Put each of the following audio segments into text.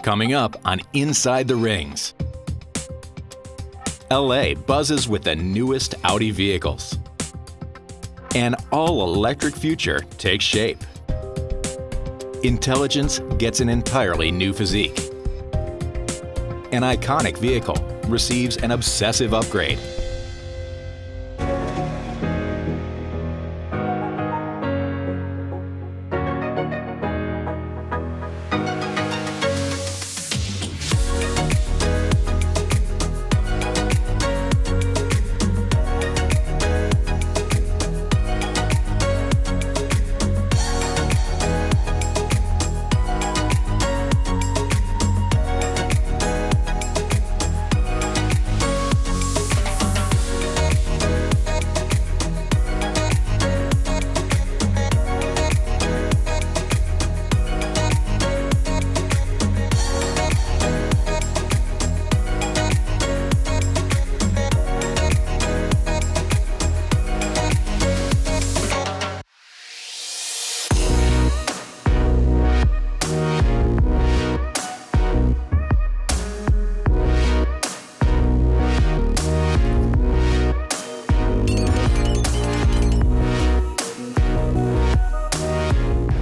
Coming up on Inside the Rings. LA buzzes with the newest Audi vehicles. An all-electric future takes shape. Intelligence gets an entirely new physique. An iconic vehicle receives an obsessive upgrade.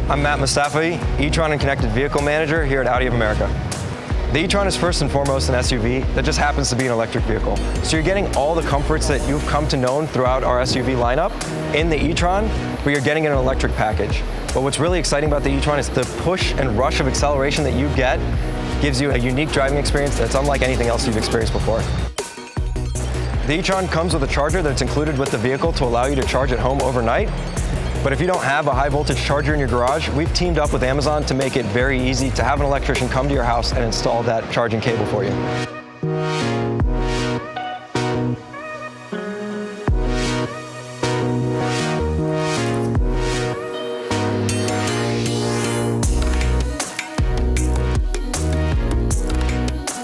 I'm Matt Mustafi, e-tron and Connected Vehicle Manager here at Audi of America. The e-tron is first and foremost an SUV that just happens to be an electric vehicle. So you're getting all the comforts that you've come to know throughout our SUV lineup in the e-tron, but you're getting an electric package. But what's really exciting about the e-tron is the push and rush of acceleration that you get gives you a unique driving experience that's unlike anything else you've experienced before. The e-tron comes with a charger that's included with the vehicle to allow you to charge at home overnight. But if you don't have a high voltage charger in your garage, we've teamed up with Amazon to make it very easy to have an electrician come to your house and install that charging cable for you.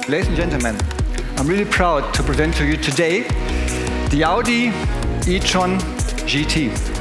Ladies and gentlemen, I'm really proud to present to you today the Audi e-tron GT.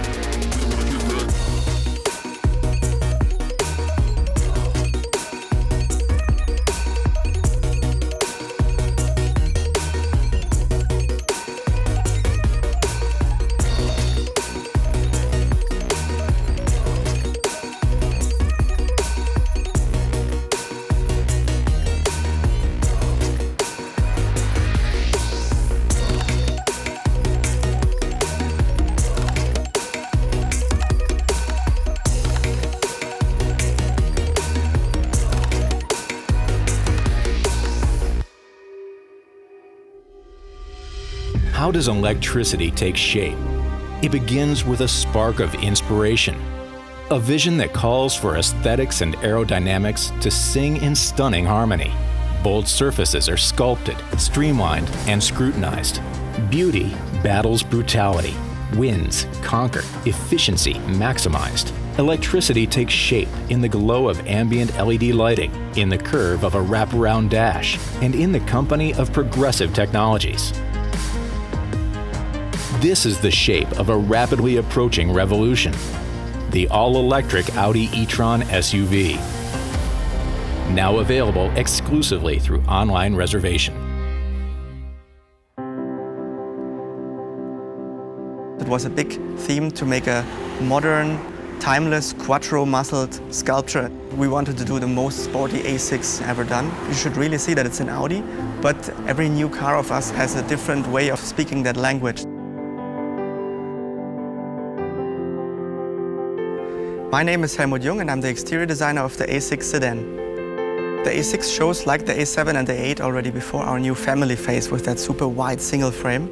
How does electricity take shape? It begins with a spark of inspiration, a vision that calls for aesthetics and aerodynamics to sing in stunning harmony. Bold surfaces are sculpted, streamlined, and scrutinized. Beauty battles brutality. Wins conquer, efficiency maximized. Electricity takes shape in the glow of ambient LED lighting, in the curve of a wraparound dash, and in the company of progressive technologies. This is the shape of a rapidly approaching revolution, the all-electric Audi e-tron SUV. Now available exclusively through online reservation. It was a big theme to make a modern, timeless, quattro-muscled sculpture. We wanted to do the most sporty A6 ever done. You should really see that it's an Audi, but every new car of us has a different way of speaking that language. My name is Helmut Jung and I'm the exterior designer of the A6 sedan. The A6 shows like the A7 and the A8 already before our new family phase with that super wide single frame.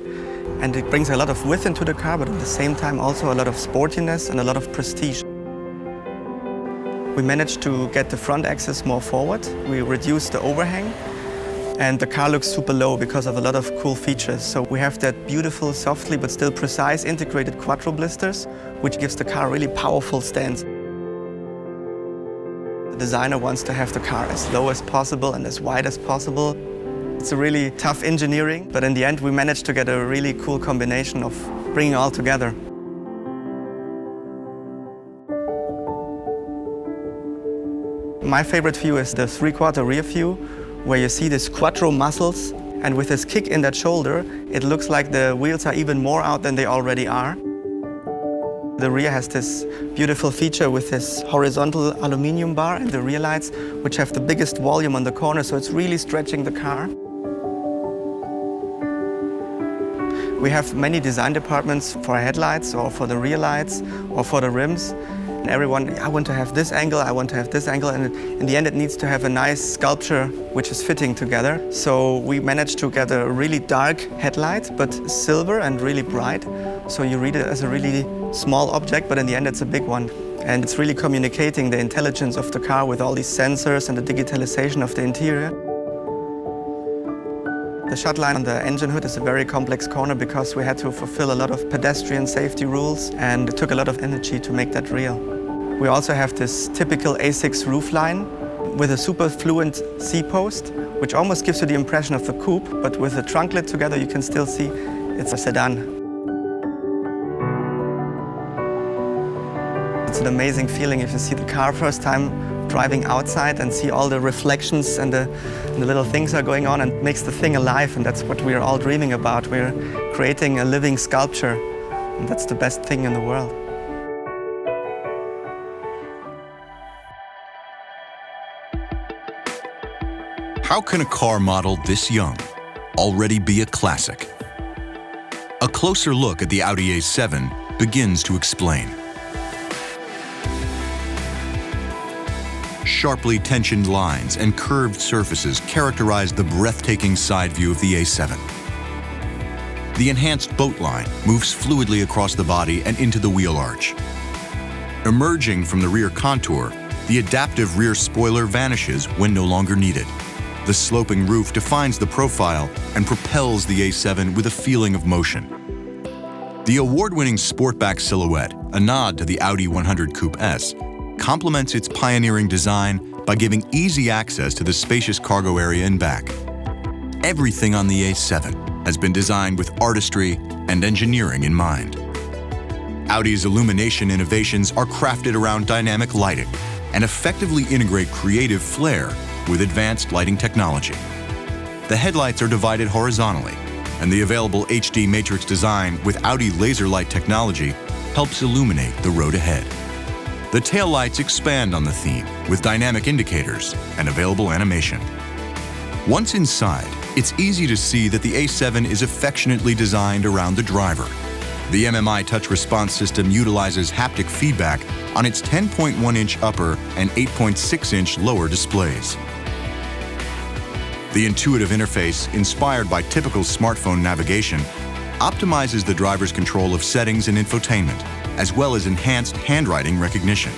And it brings a lot of width into the car, but at the same time also a lot of sportiness and a lot of prestige. We managed to get the front axis more forward. We reduced the overhang and the car looks super low because of a lot of cool features. So we have that beautiful, softly but still precise integrated quattro blisters, which gives the car a really powerful stance. The designer wants to have the car as low as possible and as wide as possible. It's a really tough engineering, but in the end we managed to get a really cool combination of bringing it all together. My favorite view is the 3/4 rear view, where you see this quattro muscles, and with this kick in that shoulder, it looks like the wheels are even more out than they already are. The rear has this beautiful feature with this horizontal aluminum bar and the rear lights, which have the biggest volume on the corner, so it's really stretching the car. We have many design departments for headlights or for the rear lights or for the rims. And everyone, I want to have this angle, I want to have this angle, and in the end it needs to have a nice sculpture which is fitting together. So we managed to get a really dark headlight, but silver and really bright. So you read it as a really small object, but in the end it's a big one. And it's really communicating the intelligence of the car with all these sensors and the digitalization of the interior. The shut line on the engine hood is a very complex corner because we had to fulfill a lot of pedestrian safety rules, and it took a lot of energy to make that real. We also have this typical A6 roofline with a super fluent C-post, which almost gives you the impression of the coupe, but with the trunk lid together you can still see it's a sedan. It's an amazing feeling if you see the car first time driving outside and see all the reflections and the little things are going on, and it makes the thing alive, and that's what we're all dreaming about. We're creating a living sculpture, and that's the best thing in the world. How can a car model this young already be a classic? A closer look at the Audi A7 begins to explain. Sharply tensioned lines and curved surfaces characterize the breathtaking side view of the A7. The enhanced boat line moves fluidly across the body and into the wheel arch. Emerging from the rear contour, the adaptive rear spoiler vanishes when no longer needed. The sloping roof defines the profile and propels the A7 with a feeling of motion. The award-winning Sportback silhouette, a nod to the Audi 100 Coupe S, complements its pioneering design by giving easy access to the spacious cargo area in back. Everything on the A7 has been designed with artistry and engineering in mind. Audi's illumination innovations are crafted around dynamic lighting and effectively integrate creative flair with advanced lighting technology. The headlights are divided horizontally, and the available HD matrix design with Audi laser light technology helps illuminate the road ahead. The taillights expand on the theme with dynamic indicators and available animation. Once inside, it's easy to see that the A7 is affectionately designed around the driver. The MMI touch response system utilizes haptic feedback on its 10.1-inch upper and 8.6-inch lower displays. The intuitive interface, inspired by typical smartphone navigation, optimizes the driver's control of settings and infotainment, as well as enhanced handwriting recognition.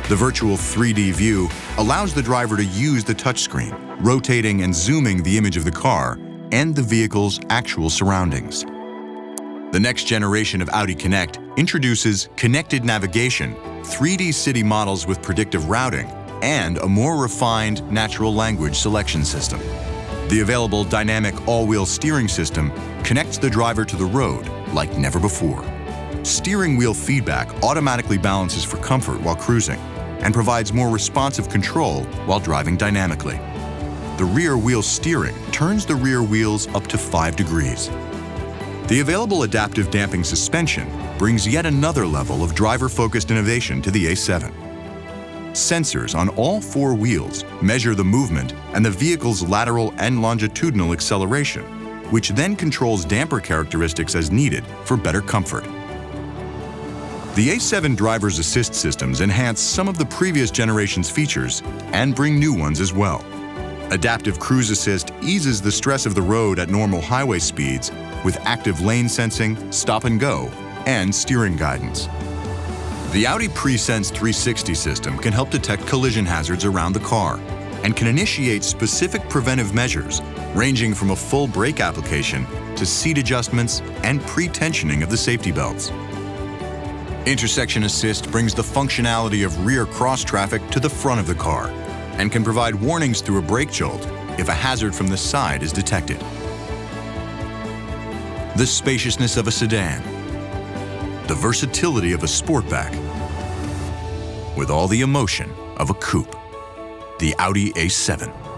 The virtual 3D view allows the driver to use the touchscreen, rotating and zooming the image of the car and the vehicle's actual surroundings. The next generation of Audi Connect introduces connected navigation, 3D city models with predictive routing, and a more refined natural language selection system. The available dynamic all-wheel steering system connects the driver to the road like never before. Steering wheel feedback automatically balances for comfort while cruising and provides more responsive control while driving dynamically. The rear wheel steering turns the rear wheels up to 5 degrees. The available adaptive damping suspension brings yet another level of driver-focused innovation to the A7. Sensors on all 4 wheels measure the movement and the vehicle's lateral and longitudinal acceleration, which then controls damper characteristics as needed for better comfort. The A7 driver's assist systems enhance some of the previous generation's features and bring new ones as well. Adaptive Cruise Assist eases the stress of the road at normal highway speeds with active lane sensing, stop and go, and steering guidance. The Audi PreSense 360 system can help detect collision hazards around the car and can initiate specific preventive measures ranging from a full brake application to seat adjustments and pre-tensioning of the safety belts. Intersection Assist brings the functionality of rear cross traffic to the front of the car and can provide warnings through a brake jolt if a hazard from the side is detected. The spaciousness of a sedan, the versatility of a sportback, with all the emotion of a coupe. the Audi A7.